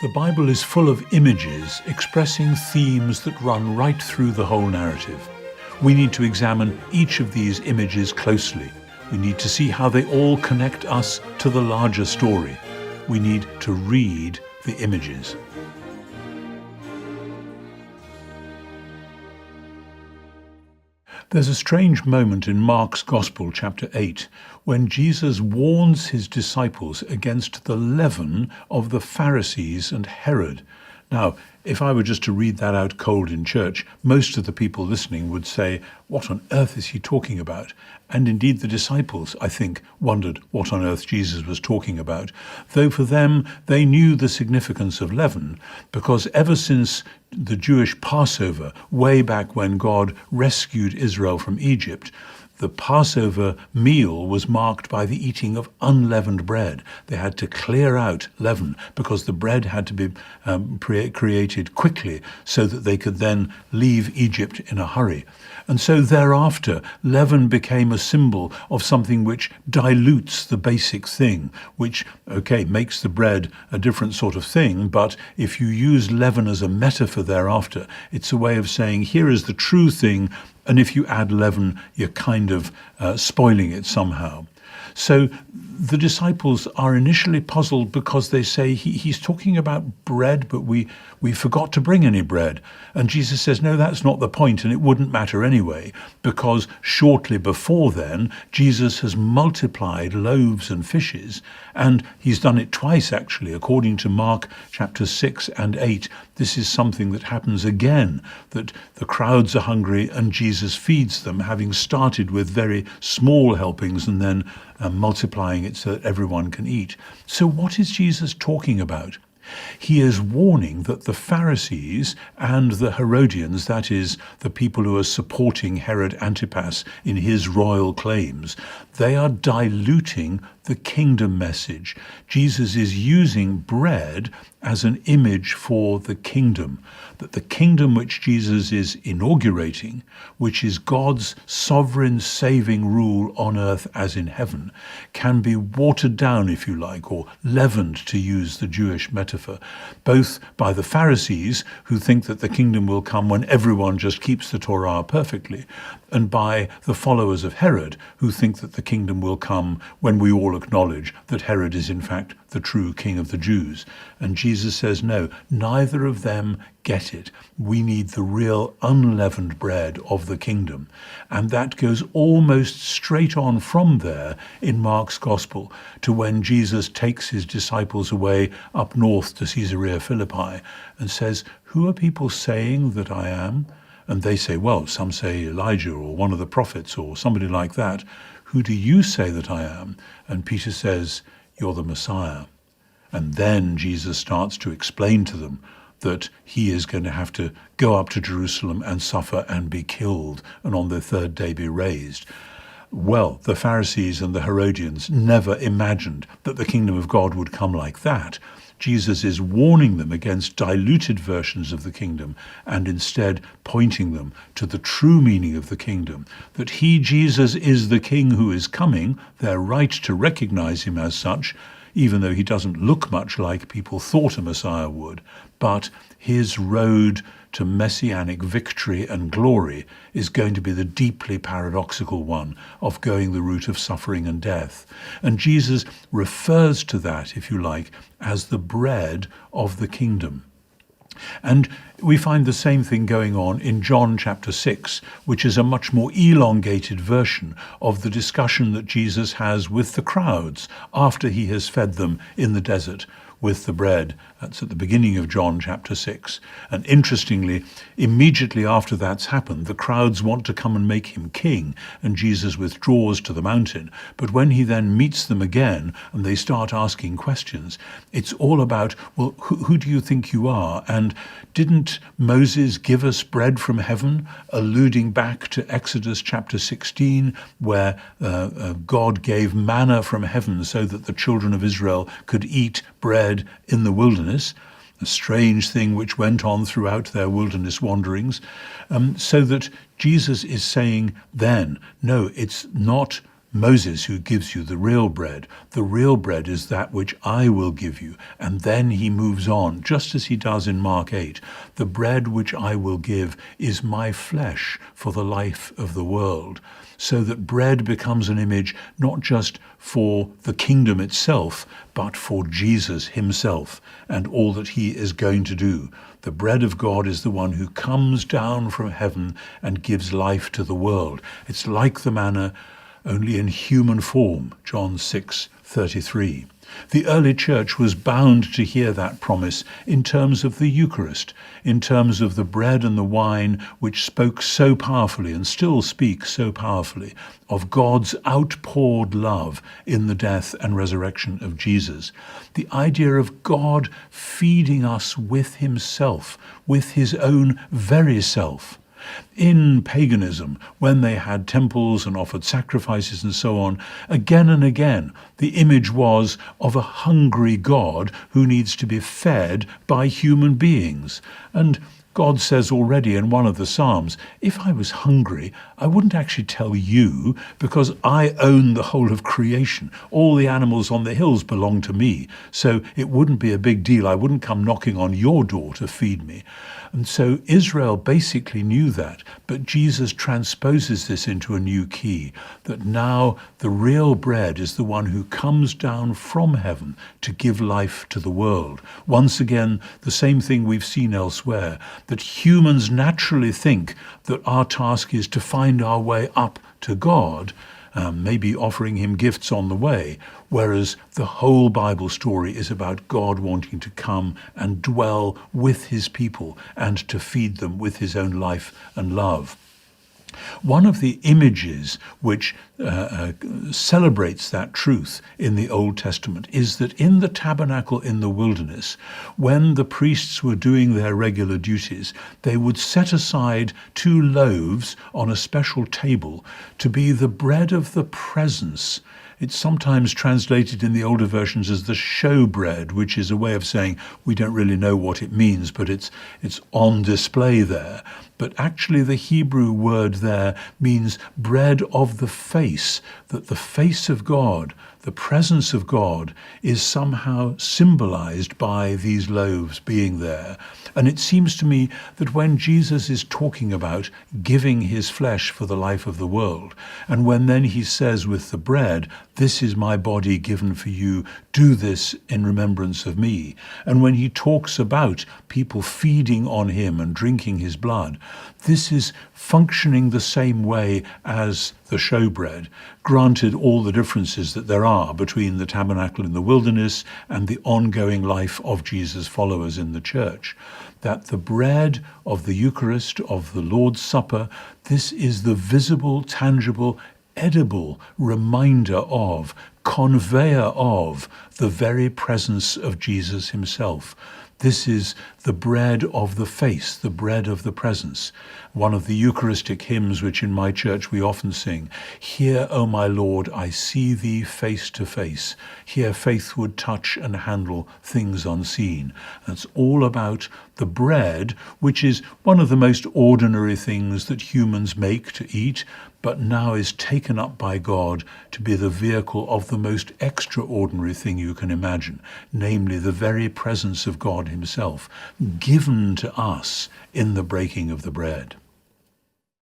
The Bible is full of images expressing themes that run right through the whole narrative. We need to examine each of these images closely. We need to see how they all connect us to the larger story. We need to read the images. There's a strange moment in Mark's Gospel, chapter 8, when Jesus warns his disciples against the leaven of the Pharisees and Herod. Now, if I were just to read that out cold in church, most of the people listening would say, what on earth is he talking about? And indeed the disciples, I think, wondered what on earth Jesus was talking about, though for them they knew the significance of leaven, because ever since the Jewish Passover, way back when God rescued Israel from Egypt, the Passover meal was marked by the eating of unleavened bread. They had to clear out leaven because the bread had to be created quickly so that they could then leave Egypt in a hurry. And so thereafter, leaven became a symbol of something which dilutes the basic thing, which, makes the bread a different sort of thing, but if you use leaven as a metaphor thereafter, it's a way of saying, here is the true thing, and if you add leaven, you're kind of spoiling it somehow. So the disciples are initially puzzled because they say he's talking about bread, but we forgot to bring any bread. And Jesus says, no, that's not the point, and it wouldn't matter anyway, because shortly before then, Jesus has multiplied loaves and fishes, and he's done it twice actually, according to Mark chapter 6 and 8. This is something that happens again, that the crowds are hungry and Jesus feeds them, having started with very small helpings and then multiplying it so that everyone can eat. So what is Jesus talking about? He is warning that the Pharisees and the Herodians, that is, the people who are supporting Herod Antipas in his royal claims, they are diluting the kingdom message. Jesus is using bread as an image for the kingdom, that the kingdom which Jesus is inaugurating, which is God's sovereign saving rule on earth as in heaven, can be watered down, if you like, or leavened, to use the Jewish metaphor, both by the Pharisees, who think that the kingdom will come when everyone just keeps the Torah perfectly, and by the followers of Herod, who think that the kingdom will come when we all acknowledge that Herod is in fact the true king of the Jews. And Jesus says, no, neither of them get it. We need the real unleavened bread of the kingdom. And that goes almost straight on from there in Mark's Gospel to when Jesus takes his disciples away up north to Caesarea Philippi and says, who are people saying that I am? And they say, well, some say Elijah or one of the prophets or somebody like that. Who do you say that I am? And Peter says, you're the Messiah. And then Jesus starts to explain to them that he is going to have to go up to Jerusalem and suffer and be killed, and on the third day be raised. Well, the Pharisees and the Herodians never imagined that the kingdom of God would come like that. Jesus is warning them against diluted versions of the kingdom and instead pointing them to the true meaning of the kingdom, that he, Jesus, is the king who is coming. They're right to recognize him as such, even though he doesn't look much like people thought a Messiah would. But his road to messianic victory and glory is going to be the deeply paradoxical one of going the route of suffering and death. And Jesus refers to that, if you like, as the bread of the kingdom. And we find the same thing going on in John chapter 6, which is a much more elongated version of the discussion that Jesus has with the crowds after he has fed them in the desert with the bread. That's at the beginning of John chapter 6. And interestingly, immediately after that's happened, the crowds want to come and make him king, and Jesus withdraws to the mountain. But when he then meets them again and they start asking questions, it's all about, well, who do you think you are? And didn't Moses give us bread from heaven? Alluding back to Exodus chapter 16, where God gave manna from heaven so that the children of Israel could eat bread in the wilderness, a strange thing which went on throughout their wilderness wanderings, so that Jesus is saying then, no, it's not Moses who gives you the real bread. The real bread is that which I will give you. And then he moves on, just as he does in Mark 8. The bread which I will give is my flesh for the life of the world. So that bread becomes an image not just for the kingdom itself, but for Jesus himself and all that he is going to do. The bread of God is the one who comes down from heaven and gives life to the world. It's like the manna, only in human form, John 6:33. The early church was bound to hear that promise in terms of the Eucharist, in terms of the bread and the wine which spoke so powerfully and still speak so powerfully of God's outpoured love in the death and resurrection of Jesus. The idea of God feeding us with himself, with his own very self. In paganism, when they had temples and offered sacrifices and so on, again and again, the image was of a hungry God who needs to be fed by human beings. And God says already in one of the Psalms, if I was hungry, I wouldn't actually tell you because I own the whole of creation. All the animals on the hills belong to me. So it wouldn't be a big deal. I wouldn't come knocking on your door to feed me. And so Israel basically knew that, but Jesus transposes this into a new key, that now the real bread is the one who comes down from heaven to give life to the world. Once again, the same thing we've seen elsewhere, that humans naturally think that our task is to find our way up to God, maybe offering him gifts on the way, whereas the whole Bible story is about God wanting to come and dwell with his people and to feed them with his own life and love. One of the images which celebrates that truth in the Old Testament is that in the tabernacle in the wilderness, when the priests were doing their regular duties, they would set aside 2 loaves on a special table to be the bread of the presence. It's sometimes translated in the older versions as the showbread, which is a way of saying we don't really know what it means, but it's on display there. But actually the Hebrew word there means bread of the face, that the face of God, the presence of God, is somehow symbolized by these loaves being there. And it seems to me that when Jesus is talking about giving his flesh for the life of the world, and when then he says with the bread, this is my body given for you, do this in remembrance of me, and when he talks about people feeding on him and drinking his blood, this is functioning the same way as the showbread, granted all the differences that there are between the tabernacle in the wilderness and the ongoing life of Jesus' followers in the church. That the bread of the Eucharist, of the Lord's Supper, this is the visible, tangible, edible reminder of, conveyor of, the very presence of Jesus himself. This is the bread of the face, the bread of the presence. One of the Eucharistic hymns which in my church we often sing, Here, O my Lord, I see thee face to face. Here faith would touch and handle things unseen. That's all about the bread, which is one of the most ordinary things that humans make to eat, but now is taken up by God to be the vehicle of the most extraordinary thing you can imagine, namely the very presence of God himself, given to us in the breaking of the bread.